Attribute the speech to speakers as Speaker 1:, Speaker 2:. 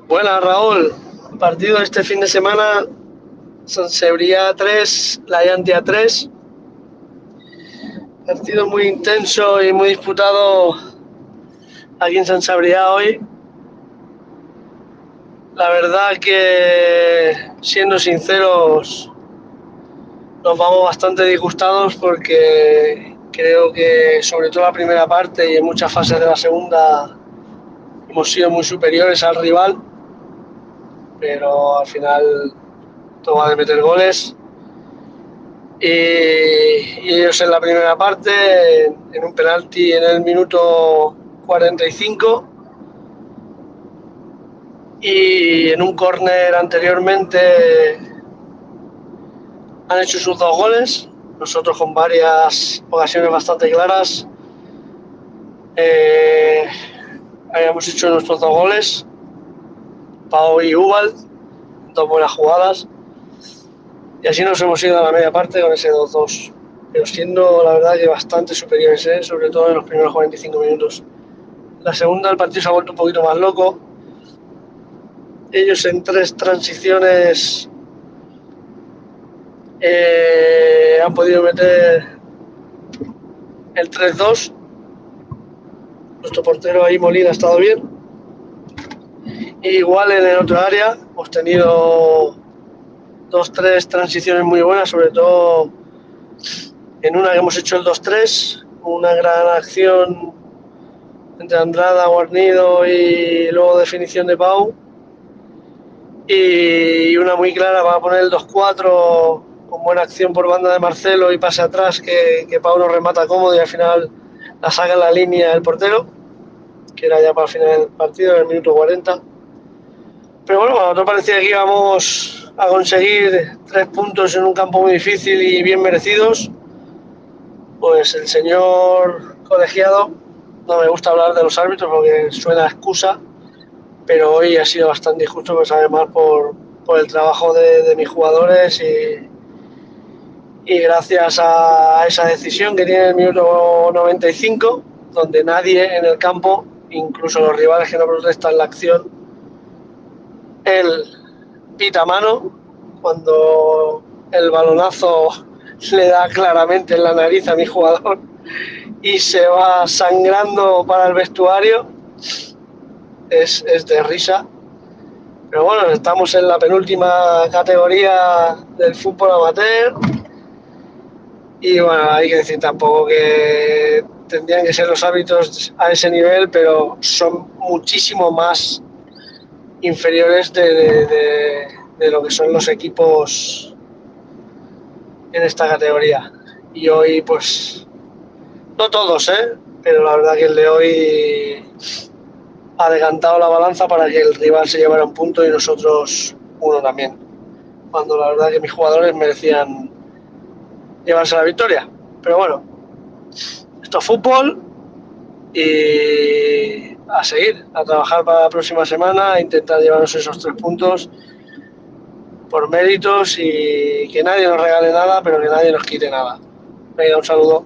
Speaker 1: Buenas, Raúl. Partido este fin de semana, Sant Cebrià 3, La Llantia 3. Partido muy intenso y muy disputado aquí en Sant Cebrià hoy. La verdad que, siendo sinceros, nos vamos bastante disgustados porque creo que, sobre todo la primera parte y en muchas fases de la segunda, hemos sido muy superiores al rival, pero al final todo va de meter goles. Y ellos en la primera parte, en un penalti en el minuto 45 y en un córner anteriormente han hecho sus dos goles, nosotros con varias ocasiones bastante claras habíamos hecho nuestros dos goles, Pau y Ubal, dos buenas jugadas, y así nos hemos ido a la media parte con ese 2-2, pero siendo la verdad que bastante superiores, sobre todo en los primeros 45 minutos. La segunda, el partido se ha vuelto un poquito más loco. Ellos en tres transiciones han podido meter el 3-2. Nuestro portero ahí, Molina, ha estado bien. Igual en el otro área hemos tenido dos, tres transiciones muy buenas, sobre todo en una que hemos hecho el 2-3, una gran acción entre Andrada, Guarnido y luego definición de Pau. Y una muy clara para poner el 2-4 con buena acción por banda de Marcelo y pase atrás que Pau nos remata cómodo y al final la saca en la línea el portero, que era ya para el final del partido, en el minuto 40. Pero bueno, cuando todo parecía que íbamos a conseguir 3 puntos en un campo muy difícil y bien merecidos, pues el señor colegiado, no me gusta hablar de los árbitros porque suena a excusa, pero hoy ha sido bastante injusto, pues además por el trabajo de mis jugadores y gracias a esa decisión que tiene en el minuto 95, donde nadie en el campo, incluso los rivales que no protestan la acción, él pita mano cuando el balonazo le da claramente en la nariz a mi jugador y se va sangrando para el vestuario. Es de risa. Pero bueno, estamos en la penúltima categoría del fútbol amateur y bueno, hay que decir tampoco que tendrían que ser los hábitos a ese nivel, pero son muchísimo más inferiores de lo que son los equipos en esta categoría. Y hoy, pues, no todos, pero la verdad que el de hoy ha decantado la balanza para que el rival se llevara un punto y nosotros uno también, cuando la verdad que mis jugadores merecían llevarse la victoria. Pero bueno, esto es fútbol y a seguir, a trabajar para la próxima semana, a intentar llevarnos esos 3 puntos por méritos y que nadie nos regale nada, pero que nadie nos quite nada. Venga, un saludo.